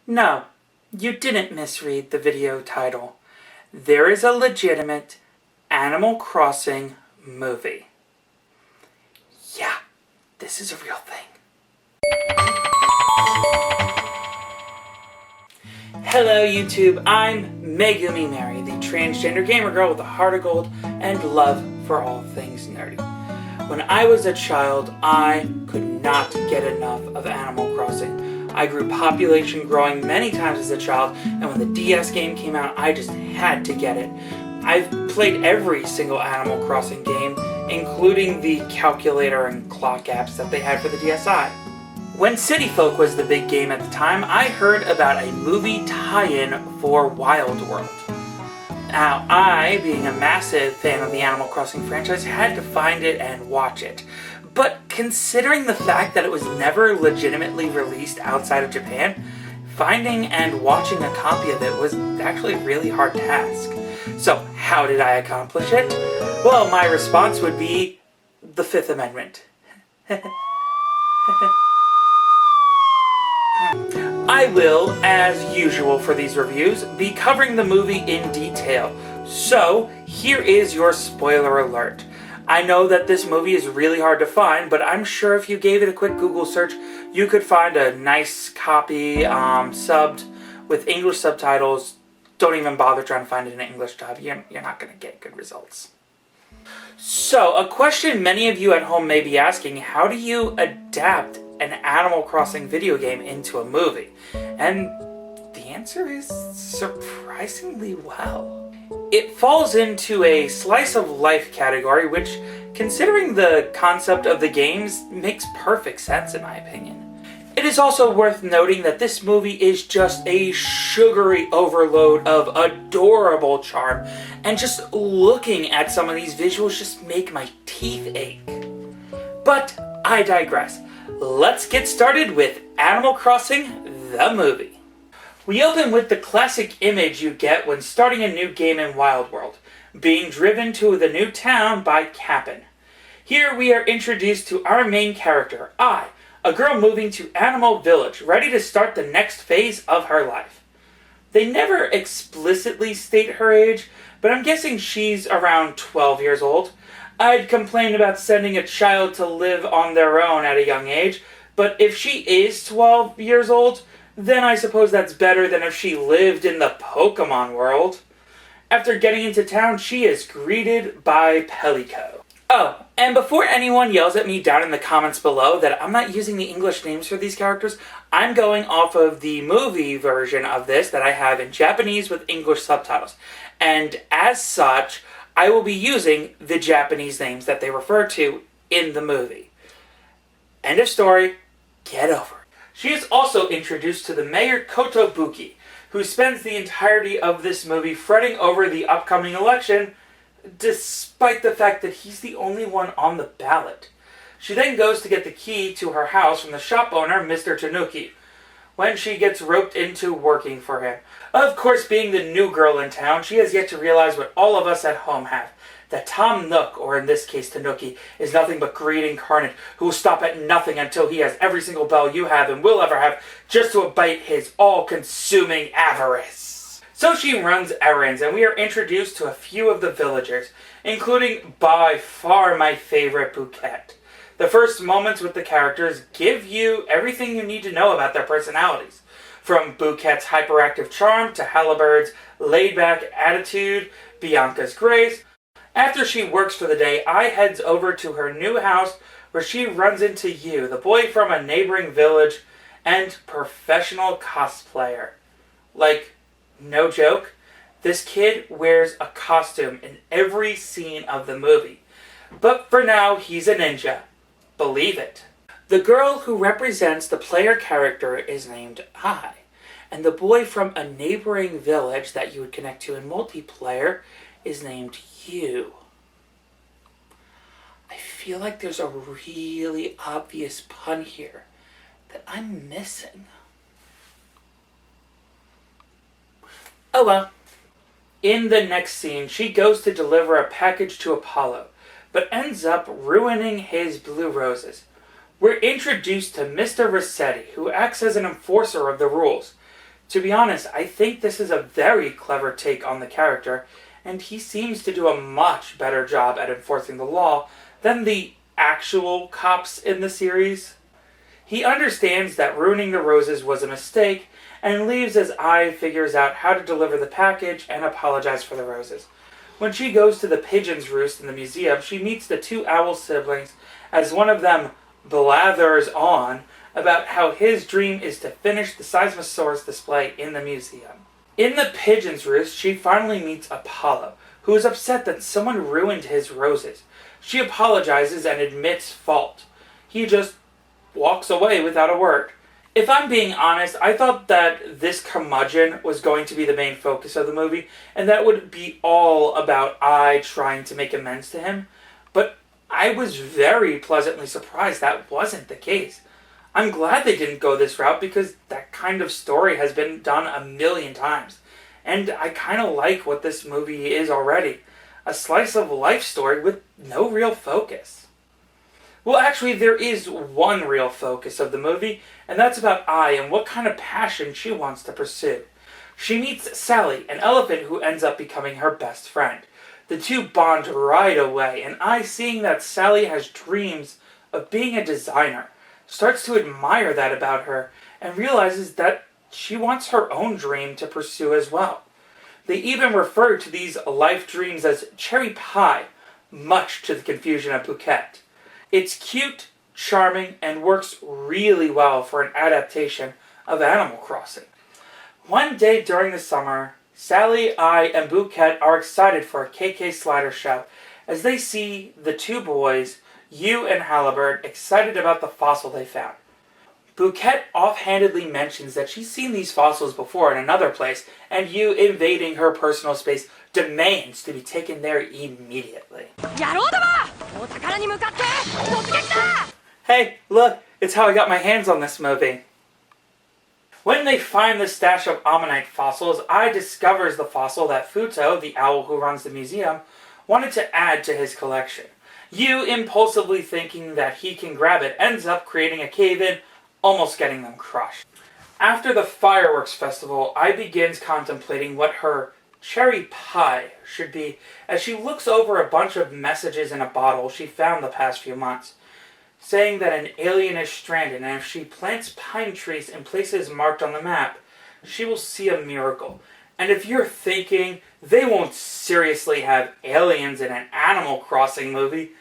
No, you didn't misread the video title. There is a legitimate Animal Crossing movie. Yeah, this is a real thing. Hello YouTube, I'm Megumi Mary, the transgender gamer girl with a heart of gold and love for all things nerdy. When I was a child, I could not get enough of Animal Crossing. I grew population growing many times as a child, and when the DS game came out, I just had to get it. I've played every single Animal Crossing game, including the calculator and clock apps that they had for the DSi. When City Folk was the big game at the time, I heard about a movie tie-in for Wild World. Now, I, being a massive fan of the Animal Crossing franchise, had to find it and watch it. But considering the fact that it was never legitimately released outside of Japan, finding and watching a copy of it was actually a really hard task. So, how did I accomplish it? Well, my response would be the Fifth Amendment. I will, as usual for these reviews, be covering the movie in detail. So, here is your spoiler alert. I know that this movie is really hard to find, but I'm sure if you gave it a quick Google search, you could find a nice copy, subbed with English subtitles. Don't even bother trying to find it in an English dub. You're not going to get good results. So, a question many of you at home may be asking, how do you adapt an Animal Crossing video game into a movie? And the answer is surprisingly well. It falls into a slice of life category, which, considering the concept of the games, makes perfect sense in my opinion. It is also worth noting that this movie is just a sugary overload of adorable charm, and just looking at some of these visuals just make my teeth ache. But I digress. Let's get started with Animal Crossing, the movie. We open with the classic image you get when starting a new game in Wild World, being driven to the new town by Cap'n. Here we are introduced to our main character, Ai, a girl moving to Animal Village, ready to start the next phase of her life. They never explicitly state her age, but I'm guessing she's around 12 years old. I'd complain about sending a child to live on their own at a young age, but if she is 12 years old, then I suppose that's better than if she lived in the Pokemon world. After getting into town, she is greeted by Pelico. Oh, and before anyone yells at me down in the comments below that I'm not using the English names for these characters, I'm going off of the movie version of this that I have in Japanese with English subtitles. And as such, I will be using the Japanese names that they refer to in the movie. End of story. Get over it. She is also introduced to the mayor Kotobuki, who spends the entirety of this movie fretting over the upcoming election, despite the fact that he's the only one on the ballot. She then goes to get the key to her house from the shop owner, Mr. Tanuki, when she gets roped into working for him. Of course, being the new girl in town, she has yet to realize what all of us at home have. That Tom Nook, or in this case Tanuki, is nothing but greed incarnate, who will stop at nothing until he has every single bell you have and will ever have, just to abate his all-consuming avarice. So she runs errands, and we are introduced to a few of the villagers, including by far my favorite, Bouquet. The first moments with the characters give you everything you need to know about their personalities. From Bouquet's hyperactive charm to Halliburton's laid-back attitude, Bianca's grace. After she works for the day, Ai heads over to her new house where she runs into Yu, the boy from a neighboring village and professional cosplayer. Like, no joke, this kid wears a costume in every scene of the movie. But for now, he's a ninja. Believe it. The girl who represents the player character is named Ai, and the boy from a neighboring village that you would connect to in multiplayer is named Yu. I feel like there's a really obvious pun here that I'm missing. Oh well. In the next scene, she goes to deliver a package to Apollo, but ends up ruining his blue roses. We're introduced to Mr. Rossetti, who acts as an enforcer of the rules. To be honest, I think this is a very clever take on the character, and he seems to do a much better job at enforcing the law than the actual cops in the series. He understands that ruining the roses was a mistake and leaves as Ai figures out how to deliver the package and apologize for the roses. When she goes to the pigeon's roost in the museum, she meets the two owl siblings as one of them blathers on about how his dream is to finish the Seismosaurus display in the museum. In the pigeon's roost, she finally meets Apollo, who is upset that someone ruined his roses. She apologizes and admits fault. He just walks away without a word. If I'm being honest, I thought that this curmudgeon was going to be the main focus of the movie, and that would be all about Ai trying to make amends to him. But I was very pleasantly surprised that wasn't the case. I'm glad they didn't go this route because that kind of story has been done a million times. And I kind of like what this movie is already. A slice of life story with no real focus. Well, actually, there is one real focus of the movie, and that's about Ai and what kind of passion she wants to pursue. She meets Sally, an elephant who ends up becoming her best friend. The two bond right away, and Ai, seeing that Sally has dreams of being a designer, starts to admire that about her and realizes that she wants her own dream to pursue as well. They even refer to these life dreams as cherry pie, much to the confusion of Bouquet. It's cute, charming, and works really well for an adaptation of Animal Crossing. One day during the summer, Sally, Ai, and Bouquet are excited for a KK Slider show as they see the two boys, Yu and Halibert, excited about the fossil they found. Bouquet offhandedly mentions that she's seen these fossils before in another place, and Yu, invading her personal space, demands to be taken there immediately. Hey, look, it's how I got my hands on this movie. When they find the stash of ammonite fossils, Ai discovers the fossil that Futo, the owl who runs the museum, wanted to add to his collection. Yu, impulsively thinking that he can grab it, ends up creating a cave-in, almost getting them crushed. After the fireworks festival, Ai begins contemplating what her cherry pie should be as she looks over a bunch of messages in a bottle she found the past few months, saying that an alien is stranded, and if she plants pine trees in places marked on the map, she will see a miracle. And if you're thinking they won't seriously have aliens in an Animal Crossing movie,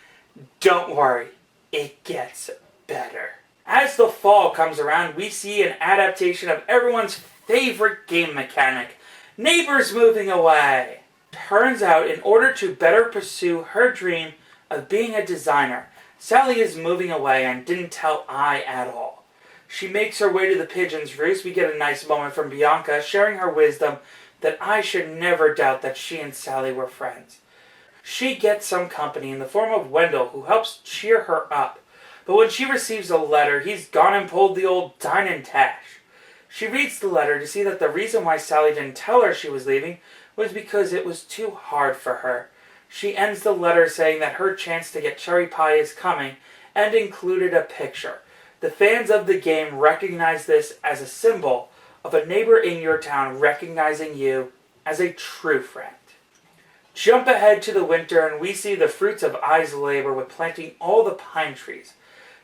don't worry, it gets better. As the fall comes around, we see an adaptation of everyone's favorite game mechanic, neighbors moving away. Turns out, in order to better pursue her dream of being a designer, Sally is moving away and didn't tell Ai at all. She makes her way to the pigeon's roost. We get a nice moment from Bianca sharing her wisdom that Ai should never doubt that she and Sally were friends. She gets some company in the form of Wendell, who helps cheer her up. But when she receives a letter, he's gone and pulled the old dine and dash. She reads the letter to see that the reason why Sally didn't tell her she was leaving was because it was too hard for her. She ends the letter saying that her chance to get cherry pie is coming, and included a picture. The fans of the game recognize this as a symbol of a neighbor in your town recognizing you as a true friend. Jump ahead to the winter and we see the fruits of Ai's labor with planting all the pine trees.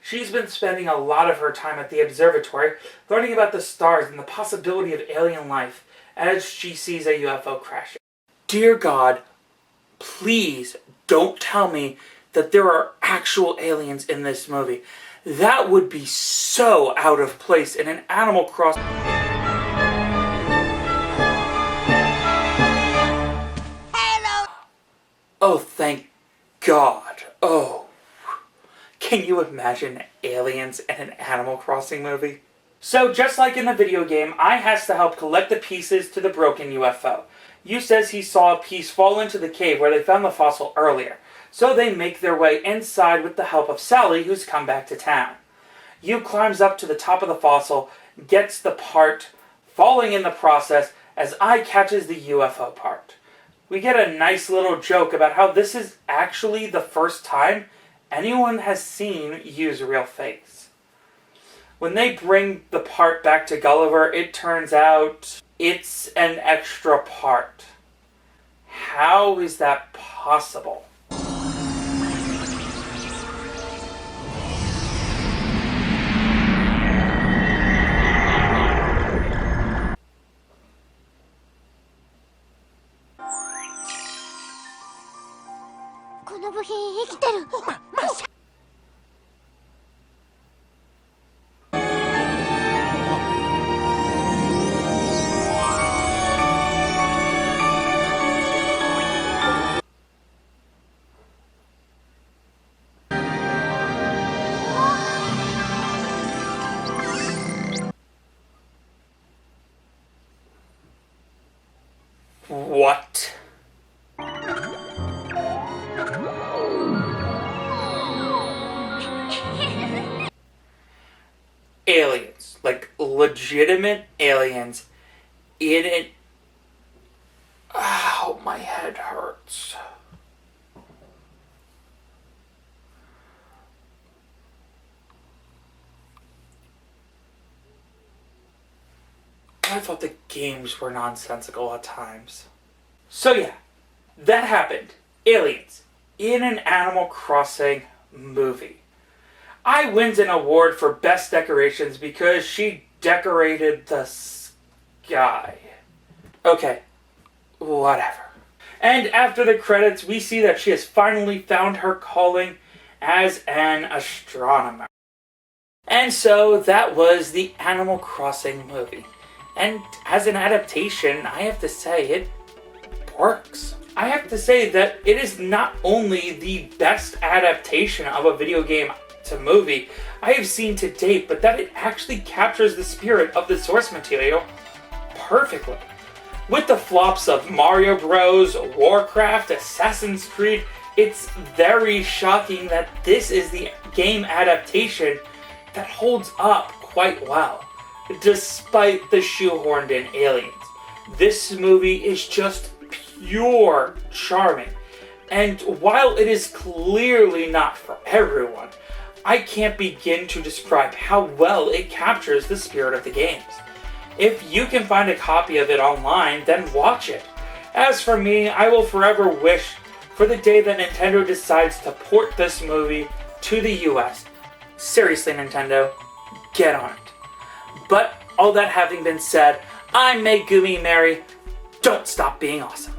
She's been spending a lot of her time at the observatory learning about the stars and the possibility of alien life as she sees a UFO crashing. Dear God, please don't tell me that there are actual aliens in this movie. That would be so out of place in an Animal Crossing. Hello. Oh, thank God. Oh. Can you imagine aliens in an Animal Crossing movie? So, just like in the video game, Ai has to help collect the pieces to the broken UFO. Yu says he saw a piece fall into the cave where they found the fossil earlier, so they make their way inside with the help of Sally, who's come back to town. Yu climbs up to the top of the fossil, gets the part, falling in the process as Ai catches the UFO part. We get a nice little joke about how this is actually the first time anyone has seen Yu's real face. When they bring the part back to Gulliver, it turns out it's an extra part. How is that possible? What? Aliens. Like, legitimate aliens in it. Ow, my head hurts. I thought the games were nonsensical at times. So yeah, that happened. Aliens. In an Animal Crossing movie. I wins an award for best decorations because she decorated the sky. Okay, whatever. And after the credits, we see that she has finally found her calling as an astronomer. And so that was the Animal Crossing movie. And as an adaptation, I have to say, it works. I have to say that it is not only the best adaptation of a video game to movie I have seen to date, but that it actually captures the spirit of the source material perfectly. With the flops of Mario Bros, Warcraft, Assassin's Creed, it's very shocking that this is the game adaptation that holds up quite well, despite the shoehorned in aliens. This movie is just pure charming, and while it is clearly not for everyone, I can't begin to describe how well it captures the spirit of the games. If you can find a copy of it online, then watch it. As for me, I will forever wish for the day that Nintendo decides to port this movie to the US. Seriously, Nintendo, get on it. But all that having been said, I'm Megumi Mary. Don't stop being awesome.